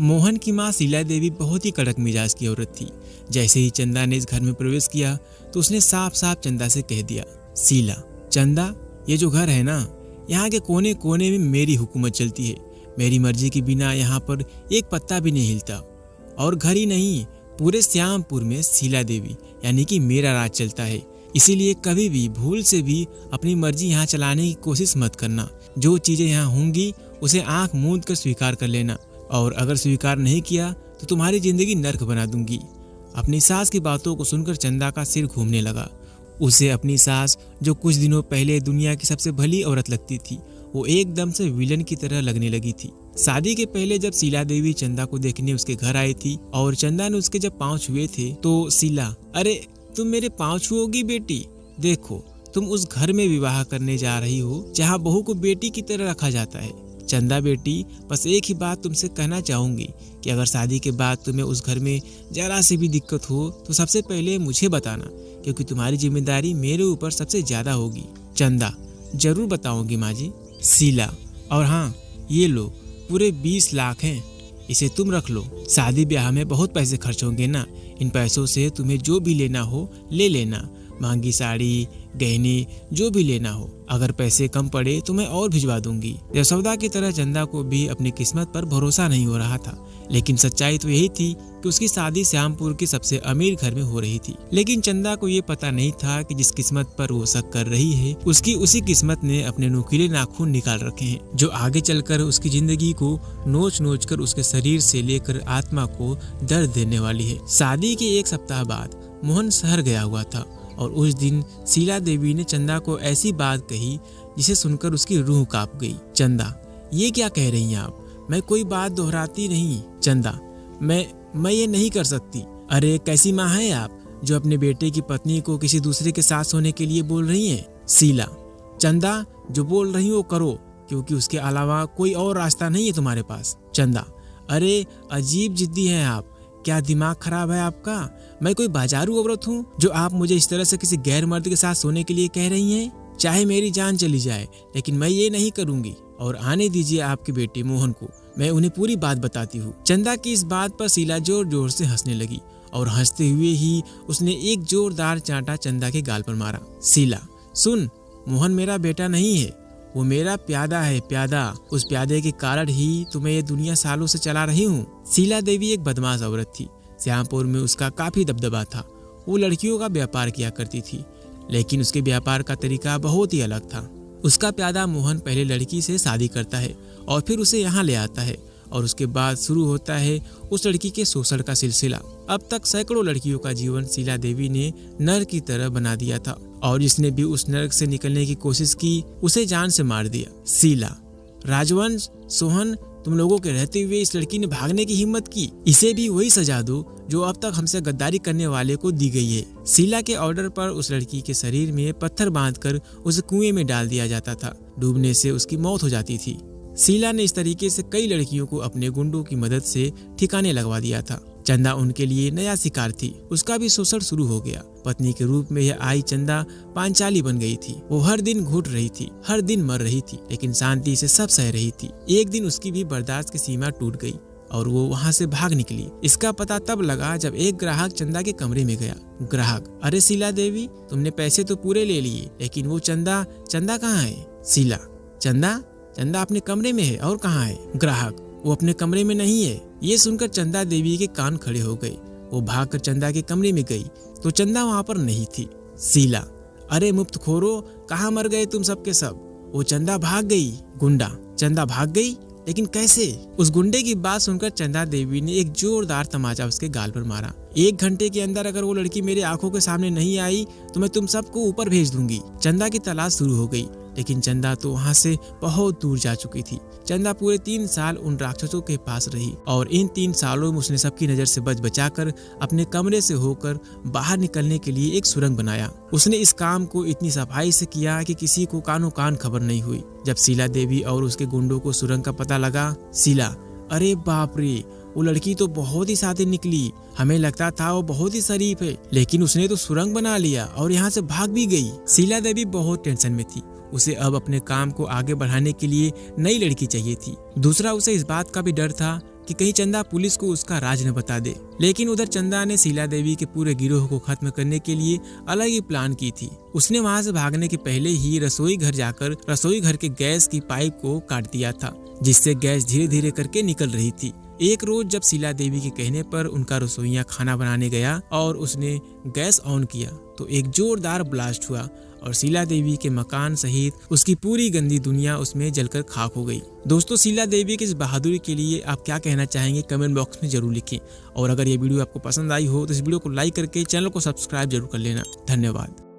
मोहन की माँ शीला देवी बहुत ही कड़क मिजाज की औरत थी। जैसे ही चंदा ने इस घर में प्रवेश किया तो उसने साफ साफ चंदा से कह दिया, शीला, चंदा, ये जो घर है ना, यहाँ के कोने कोने में मेरी हुकूमत चलती है। मेरी मर्जी के बिना यहाँ पर एक पत्ता भी नहीं हिलता। और घर ही नहीं, पूरे श्यामपुर में शीला देवी यानी कि मेरा राज चलता है। इसीलिए कभी भी भूल से भी अपनी मर्जी यहाँ चलाने की कोशिश मत करना। जो चीजें यहाँ होंगी उसे आंख मूंद कर स्वीकार कर लेना, और अगर स्वीकार नहीं किया तो तुम्हारी जिंदगी नर्क बना दूंगी। अपनी सास की बातों को सुनकर चंदा का सिर घूमने लगा। उसे अपनी सास, जो कुछ दिनों पहले दुनिया की सबसे भली औरत लगती थी, वो एकदम से विलन की तरह लगने लगी थी। शादी के पहले जब शीला देवी चंदा को देखने उसके घर आई थी और चंदा ने उसके जब पांव छुए थे तो शीला, अरे तुम मेरे पांव छुओगी बेटी? देखो, तुम उस घर में विवाह करने जा रही हो जहाँ बहू को बेटी की तरह रखा जाता है। चंदा बेटी, बस एक ही बात तुमसे कहना चाहूंगी कि अगर शादी के बाद तुम्हें उस घर में जरा सी भी दिक्कत हो तो सबसे पहले मुझे बताना, क्योंकि तुम्हारी जिम्मेदारी मेरे ऊपर सबसे ज्यादा होगी। चंदा, जरूर बताऊंगी माँ जी। शीला, और हाँ, ये लो, पूरे 20 लाख हैं, इसे तुम रख लो। शादी ब्याह में बहुत पैसे खर्च होंगे ना, इन पैसों से तुम्हें जो भी लेना हो ले लेना। महंगी साड़ी, गहने, जो भी लेना हो। अगर पैसे कम पड़े तो मैं और भिजवा दूंगी। यशोदा की तरह चंदा को भी अपनी किस्मत पर भरोसा नहीं हो रहा था, लेकिन सच्चाई तो यही थी कि उसकी शादी श्यामपुर के सबसे अमीर घर में हो रही थी। लेकिन चंदा को ये पता नहीं था कि जिस किस्मत पर वो शक कर रही है उसकी उसी किस्मत ने अपने नुकीले नाखून निकाल रखे हैं, जो आगे चलकर उसकी जिंदगी को नोच नोच कर उसके शरीर से लेकर आत्मा को दर्द देने वाली है। शादी के 1 सप्ताह बाद मोहन शहर गया हुआ था और उस दिन शीला देवी ने चंदा को ऐसी बात कही जिसे सुनकर उसकी रूह कांप गई। चंदा, ये क्या कह रही हैं आप? मैं कोई बात दोहराती नहीं। चंदा, मैं ये नहीं कर सकती। अरे कैसी माँ है आप जो अपने बेटे की पत्नी को किसी दूसरे के साथ सोने के लिए बोल रही हैं? शीला, चंदा, जो बोल रही हो करो, क्योंकि उसके अलावा कोई और रास्ता नहीं है तुम्हारे पास। चंदा, अरे अजीब जिद्दी हैं आप, क्या दिमाग खराब है आपका? मैं कोई बाजारू औरत हूँ जो आप मुझे इस तरह से किसी गैर मर्द के साथ सोने के लिए कह रही हैं? चाहे मेरी जान चली जाए, लेकिन मैं ये नहीं करूंगी। और आने दीजिए आपके बेटे मोहन को, मैं उन्हें पूरी बात बताती हूँ। चंदा की इस बात पर शीला जोर जोर से हंसने लगी और हंसते हुए ही उसने एक जोरदार चांटा चंदा के गाल पर मारा। शीला, सुन, मोहन मेरा बेटा नहीं है, वो मेरा प्यादा है, प्यादा। उस प्यादे के कारण ही तुम्हें ये दुनिया सालों से चला रही हूँ। शीला देवी एक बदमाश औरत थी। श्यामपुर में उसका काफी दबदबा था। वो लड़कियों का व्यापार किया करती थी, लेकिन उसके व्यापार का तरीका बहुत ही अलग था। उसका प्यादा मोहन पहले लड़की से शादी करता है और फिर उसे यहाँ ले आता है, और उसके बाद शुरू होता है उस लड़की के शोषण का सिलसिला। अब तक सैकड़ों लड़कियों का जीवन शीला देवी ने नर्क की तरह बना दिया था, और जिसने भी उस नर्क से निकलने की कोशिश की उसे जान से मार दिया। शीला, राजवंश, सोहन, तुम लोगों के रहते हुए इस लड़की ने भागने की हिम्मत की। इसे भी वही सजा दो जो अब तक हमसे गद्दारी करने वाले को दी गई है। शीला के ऑर्डर पर उस लड़की के शरीर में पत्थर बांधकर उसे कुएं में डाल दिया जाता था। डूबने से उसकी मौत हो जाती थी। शीला ने इस तरीके से कई लड़कियों को अपने गुंडों की मदद से ठिकाने लगवा दिया था। चंदा उनके लिए नया शिकार थी। उसका भी शोषण शुरू हो गया। पत्नी के रूप में यह आई चंदा पांचाली बन गई थी। वो हर दिन घुट रही थी, हर दिन मर रही थी, लेकिन शांति से सब सह रही थी। एक दिन उसकी भी बर्दाश्त की सीमा टूट गई और वो वहाँ से भाग निकली। इसका पता तब लगा जब एक ग्राहक चंदा के कमरे में गया। ग्राहक, अरे शीला देवी, तुमने पैसे तो पूरे ले लिए, लेकिन वो चंदा कहाँ है? शीला, चंदा अपने कमरे में है। और कहाँ है? ग्राहक, वो अपने कमरे में नहीं है। ये सुनकर चंदा देवी के कान खड़े हो गए। वो भागकर चंदा के कमरे में गई तो चंदा वहाँ पर नहीं थी। शीला, अरे मुफ्तखोरो, कहाँ मर गए तुम सब के सब? वो चंदा भाग गई। गुंडा, चंदा भाग गई, लेकिन कैसे? उस गुंडे की बात सुनकर चंदा देवी ने एक जोरदार तमाचा उसके गाल पर मारा। 1 घंटे के अंदर अगर वो लड़की मेरे आंखों के सामने नहीं आई तो मैं तुम सबको ऊपर भेज दूंगी। चंदा की तलाश शुरू हो गई, लेकिन चंदा तो वहाँ से बहुत दूर जा चुकी थी। चंदा पूरे 3 साल उन राक्षसों के पास रही और इन 3 सालों में उसने सबकी नजर से बच बचाकर अपने कमरे से होकर बाहर निकलने के लिए एक सुरंग बनाया। उसने इस काम को इतनी सफाई से किया कि किसी को कानों कान खबर नहीं हुई। जब शीला देवी और उसके गुंडों को सुरंग का पता लगा, शीला, अरे बाप रे, वो लड़की तो बहुत ही सादी निकली। हमें लगता था वो बहुत ही शरीफ है, लेकिन उसने तो सुरंग बना लिया और यहाँ से भाग भी गई। शीला देवी बहुत टेंशन में थी। उसे अब अपने काम को आगे बढ़ाने के लिए नई लड़की चाहिए थी। दूसरा, उसे इस बात का भी डर था कि कहीं चंदा पुलिस को उसका राज न बता दे। लेकिन उधर चंदा ने शीला देवी के पूरे गिरोह को खत्म करने के लिए अलग ही प्लान की थी। उसने वहां से भागने के पहले ही रसोई घर जाकर रसोई घर के गैस की पाइप को काट दिया था, जिससे गैस धीरे धीरे करके निकल रही थी। एक रोज जब शीला देवी के कहने पर उनका रसोइया खाना बनाने गया और उसने गैस ऑन किया तो एक जोरदार ब्लास्ट हुआ और शीला देवी के मकान सहित उसकी पूरी गंदी दुनिया उसमें जलकर खाक हो गई। दोस्तों, शीला देवी की इस बहादुरी के लिए आप क्या कहना चाहेंगे कमेंट बॉक्स में जरूर लिखें। और अगर ये वीडियो आपको पसंद आई हो तो इस वीडियो को लाइक करके चैनल को सब्सक्राइब जरूर कर लेना। धन्यवाद।